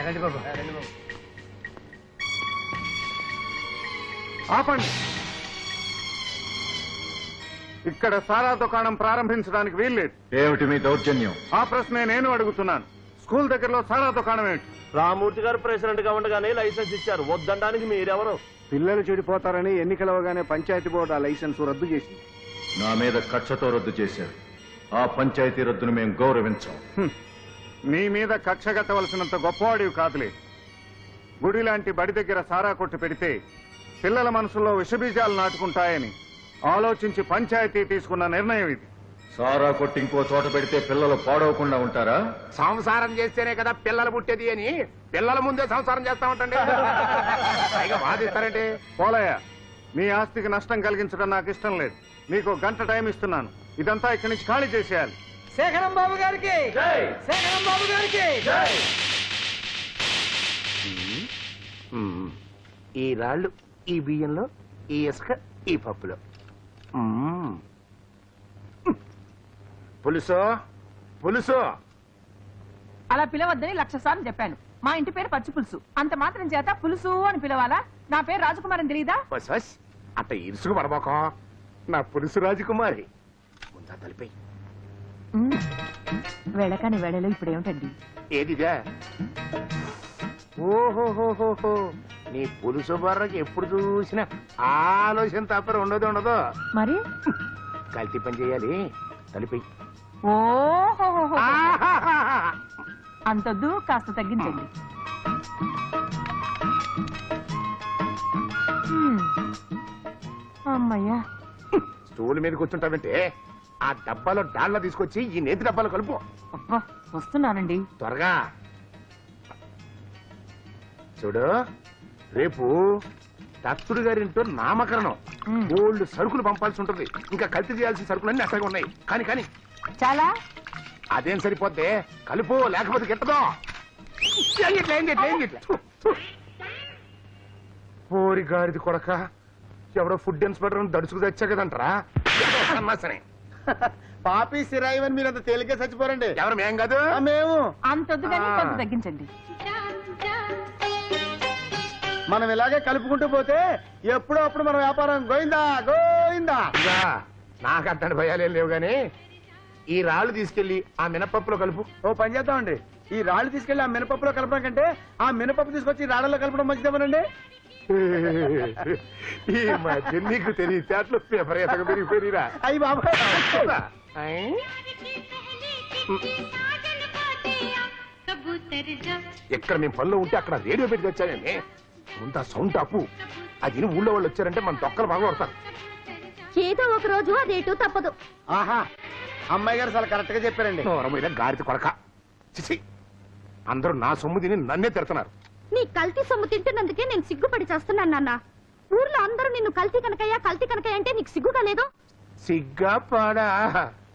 రండి బాబు. ఆపండి. ఇక్కడ సారా దుకాణం ప్రారంభించడానికి వీల్లేదు. ఏమిటి మీ దౌర్జన్యం? ఆ ప్రశ్నే నేను అడుగుతున్నాను. స్కూల్ దగ్గరలో సారా దుకాణం ఏమిటి? రామూర్తి గారు ప్రెసిడెంట్ గా ఉండగానే లైసెన్స్ ఇచ్చారు. వద్దడానికి మీరెవరు? పిల్లలు చెడిపోతారని ఎన్నికలవగానే పంచాయతీ బోర్డు ఆ లైసెన్స్ రద్దు చేసింది. నా మీద కక్షతో రద్దు చేశారు. ఆ పంచాయతీ రద్దును మేము గౌరవించాం. నీ మీద కక్ష కట్టవలసినంత గొప్పవాడివి కాదులే. గుడి లాంటి బడి దగ్గర సారా కొట్టు పెడితే పిల్లల మనసులో విషబీజాలు నాటుకుంటాయని ఆలోచించి పంచాయతీ తీసుకున్న నిర్ణయం ఇది. సారా కొట్టి ఇంకో చోట పెడితే పిల్లలు పాడవకుండా ఉంటారా? సంసారం చేస్తేనే కదా పిల్లలు పుట్టేది అని పిల్లల ముందే సంసారం చేస్తా ఉంటండి. పైగా బాధిస్తారంటే పోలయ్య, నీ ఆస్తికి నష్టం కలిగించడం నాకు ఇష్టం లేదు. నీకు గంట టైం ఇస్తున్నాను. ఇదంతా ఇక్కడి నుంచి ఖాళీ చేసేయాలి. శేఖరం బాబు గారికి, శేఖరం బాబు గారికి. ఈ రాళ్ళు ఈ బియ్యంలో, ఈ ఇసుక ఈ పప్పులో. పులుసు పులుసు. అలా పిలవద్దని 1,00,000 సార్లు చెప్పాను. మా ఇంటి పేరు పచ్చి పులుసు. అంత మాత్రం చేత పులుసు అని పిలవాలా? నా పేరు రాజకుమార్ అని తెలీదా? అట్ట ఇరుసుకు పడబోకం. నా పులుసు రాజకుమారి. ముందా తలిపై వెళ్ళకాని వేళలో ఇప్పుడు ఏమిటండి? ఏదిగా? ఓహోహోహో, నీ పులుసు బర్రకి ఎప్పుడు చూసినా ఆలోచన తప్ప ఉండదు. మరి కల్తీ పని చేయాలి. తలిపై. ఓహో, అంతొద్దు, కాస్త తగ్గించండి. అమ్మయ్యా. స్టూల్ మీద కూర్చుంటావంటే ఆ డబ్బాలో డాళ్ళ తీసుకొచ్చి ఈ నేతి డబ్బాలో కలుపు. అబ్బా, వస్తున్నానండి. త్వరగా చూడు. రేపు దత్తుడు గారింటో నామకరణం. గోల్డ్ సరుకులు పంపాల్సి ఉంటుంది. ఇంకా కల్తీ చేయాల్సిన సరుకులన్నీ అసలు ఉన్నాయి. కానీ చాలా అదేం సరిపోద్ది. కలుపు, లేకపోతే గిట్టదు. పోరి గారిది కొడక, ఎవడో ఫుడ్ ఇన్స్పెక్టర్ దడుచుకు తెచ్చా కదంటారా? పాపి సిరాయివని మీరంత తేలిగ్గా చచ్చిపోరండి. ఎవరు? మేం కాదు. మేము అంతొద్దు కానీ కొంత తగ్గించండి. మనం ఇలాగే కలుపుకుంటూ పోతే ఎప్పుడో అప్పుడు మన వ్యాపారం గోయిందా గోయిందా. నాకు అట్టని భయాలేం లేవు గాని ఈ రాళ్ళు తీసుకెళ్లి ఆ మినపప్పులో కలుపు. ఓ పని చేద్దామండి, ఈ రాళ్ళు తీసుకెళ్లి ఆ మినపప్పులో కలపడం కంటే ఆ మినపప్పు తీసుకొచ్చి రాళ్ళలో కలపడం మంచిదేమోనండి. ఈ మధ్య నీకు తెలియచేట్లు విపరీతంగా పెరిగిపోయిరా. అయ్యి బాబాయ్, ఎక్కడ మేము పనిలో ఉంటే అక్కడ రేడియో పెట్టి తెచ్చానండి. ముందు ఆ సౌండ్ అప్పు. అది ఊళ్ళో వాళ్ళు వచ్చారంటే మన తొక్కలు బాగా పడతారు. ఏదో ఒక రోజు అదేటు తప్పదు. ఆహా, అమ్మాయి గారు చాలా కరెక్ట్ గా చెప్పారండి. గాడిత కొడక. చిచి, అందరూ నా సొమ్ము తిని నన్నే తిడుతున్నారు. నీ కల్తీ సొమ్ము తింటున్నందుకే నేను సిగ్గుపడి చేస్తున్నాను నాన్న. ఊర్లో అందరూ నిన్ను కల్తీ కనకయ్యా అంటే నీకు సిగ్గుగా లేదు? సిగ్గా పాడా?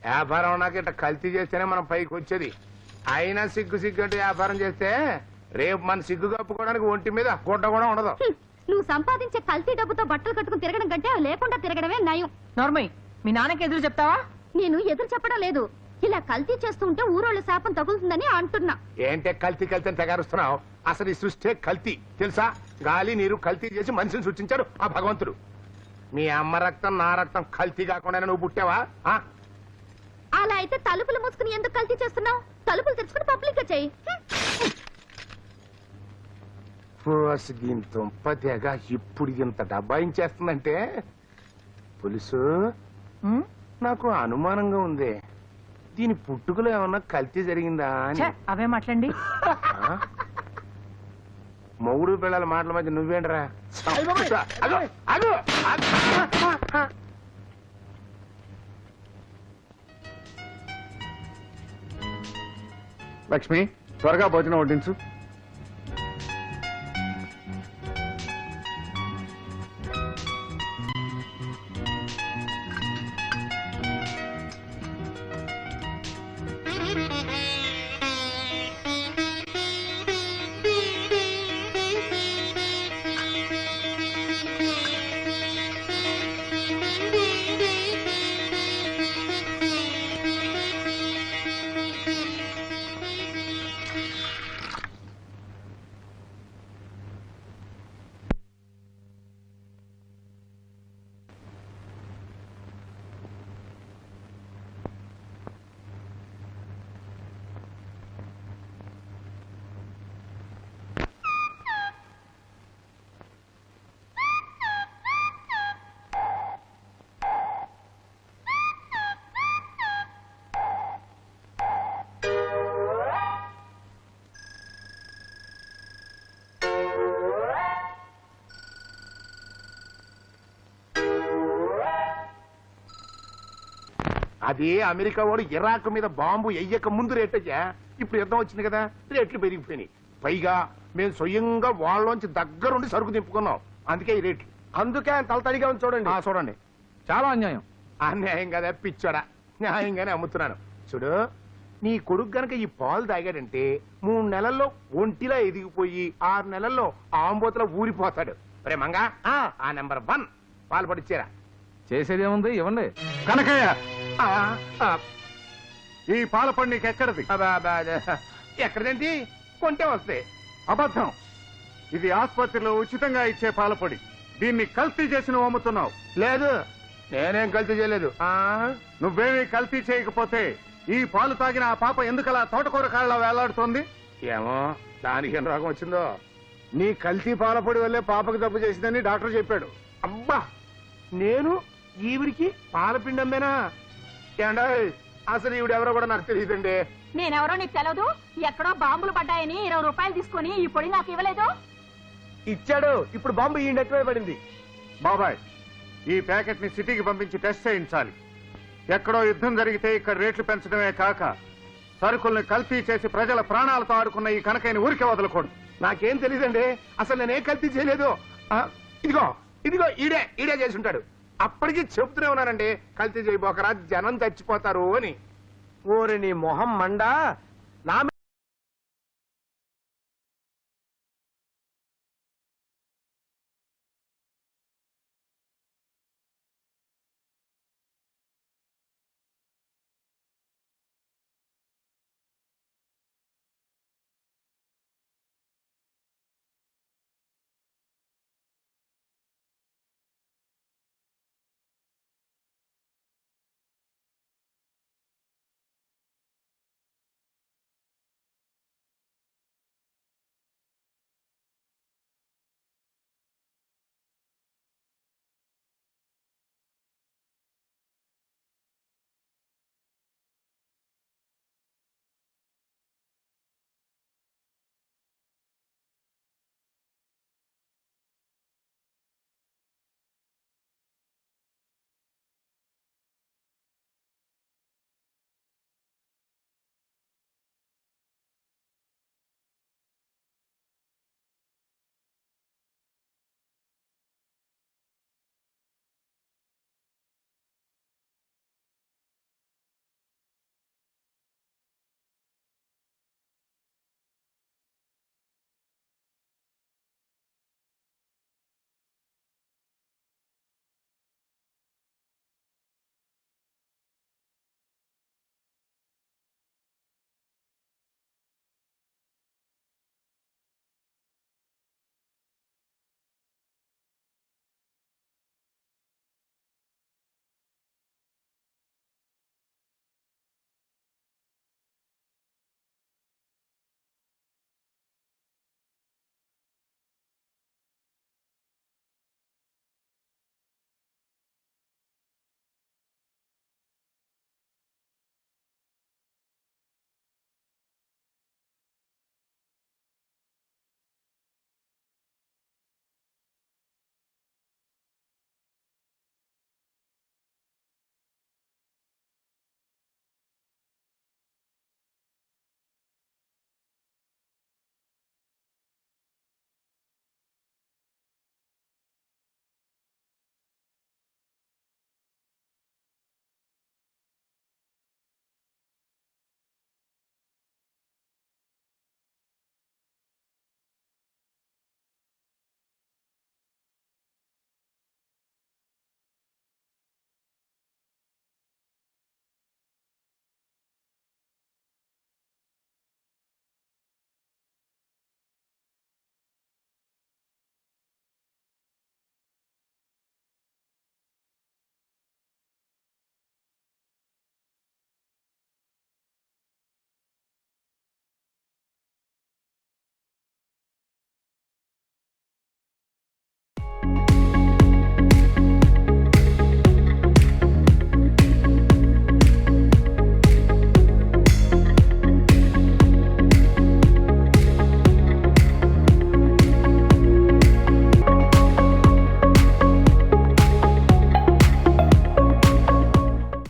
వ్యాపారం నాకు ఇట్లా కల్తీ చేస్తేనే మనం పైకి వచ్చేది. అయినా సిగ్గు అంటే వ్యాపారం చేస్తే రేపు మన సిగ్గు కప్పుకోవడానికి ఒంటి మీద గుడ్డ కూడా ఉండదు. నువ్వు సంపాదించే కల్తీ డబ్బుతో బట్టలు కట్టుకుని తిరగడం కంటే లేకుండా తిరగడమే నయం. నార్మల్, మీ నాన్నకి ఎదురు చెప్తావా? నేను ఎదురు చెప్పడం లేదు. ఇలా కల్తీ చేస్తుంటే ఊరోళ్ళ శాపం తగులుతుందని అంటున్నా. ఏంటే కల్తీ అని తెగారుస్తున్నావు? అసలు ఈ సృష్టి కల్తీ తెలుసా? గాలి నీరు కల్తీ చేసి మనిషిని సృష్టించాడు ఆ భగవంతుడు. మీ అమ్మ రక్తం నా రక్తం కల్తీ కాకుండా నువ్వు పుట్టావా? అలా అయితే తలుపులు మూసుకుని ఎందుకు కల్తీ చేస్తున్నావు? తలుపులు తెరుచుకుని పబ్లిక్ గా చెయ్యి. తెగ ఇప్పుడు ఇంత డబ్బాయించేస్తుందంటే పులుసు నాకు అనుమానంగా ఉంది. దీని పుట్టుకలో ఏమన్నా కల్తీ జరిగిందా అని. అవే మాట్లాడండి. మొగుడు పిల్లల మాటల మధ్య నువ్వేంట్రా? లక్ష్మి, త్వరగా భోజనం వడ్డించు. అదే అమెరికా వాడు ఇరాక్ మీద బాంబు ఎయ్యక ముందు రేటయ్యా. ఇప్పుడు యుద్ధం వచ్చింది కదా, రేట్లు పెరిగిపోయినాయి. పైగా మేము స్వయంగా వాళ్ళలోంచి దగ్గరుండి సరుకు దింపుకున్నాం, అందుకే ఈ రేట్లు. అందుకే ఆయన తలతడిగా ఉంది చూడండి. చూడండి, చాలా అన్యాయం. అన్యాయం కదా పిచ్చోడా, న్యాయంగానే అమ్ముతున్నాను. చూడు, నీ కొడుకు గనక ఈ పాలు తాగాడంటే 3 నెలల్లో ఒంటిలా ఎదిగిపోయి 6 నెలల్లో ఆంబోతలో ఊరిపోతాడు. రే మంగా, ఆ నెంబర్ 1 పాలు పడిచ్చారా. చేసేదేముంది, ఇవ్వండి. కనకయ్య, ఈ పాలపడి నీకెక్కడిది? ఎక్కడదేంటి, కొంటే వస్తాయి. అబద్ధం. ఇది ఆసుపత్రిలో ఉచితంగా ఇచ్చే పాలపొడి. దీన్ని కల్తీ చేసి నువ్వు అమ్ముతున్నావు. లేదు, నేనేం కల్తీ చేయలేదు. నువ్వేమీ కల్తీ చేయకపోతే ఈ పాలు తాగిన ఆ పాప ఎందుకలా తోటకూర కాళ్ళ వేలాడుతోంది? ఏమో, దానికి ఏం రోగం వచ్చిందో. నీ కల్తీ పాలపొడి వల్లే పాపకు తప్పు చేసిందని డాక్టర్ చెప్పాడు. అబ్బా, నేను ఈవిడికి పాలపిండి అమ్మేనా? ఏండా, అసలు ఈవిడెవరో కూడా నాకు తెలియదండి. నేనెవరో నీకు తెలదు. ఎక్కడో బాంబులు పడ్డాయని 20 రూపాయలు తీసుకుని ఈ పొడి నాకు ఇవ్వలేదు. ఇచ్చాడు, ఇప్పుడు బాంబు ఈ నెట్వే పడింది. బాబాయ్, ఈ ప్యాకెట్ ని సిటీకి పంపించి టెస్ట్ చేయించాలి. ఎక్కడో యుద్ధం జరిగితే ఇక్కడ రేట్లు పెంచడమే కాక సరుకుల్ని కల్తీ చేసి ప్రజల ప్రాణాలతో ఆడుకున్న ఈ కనకయ్యని ఊరికే వదలకూడదు. నాకేం తెలియదండి, అసలు నేనేం కల్తీ చేయలేదు. ఇదిగో ఇదిగో ఈడే చేసి ఉంటాడు. అప్పటికి చెబుతూనే ఉన్నానండి, కల్తీ చేయబోకరా, జనం చచ్చిపోతారు అని. ఓరి నీ మొహం మండా, నా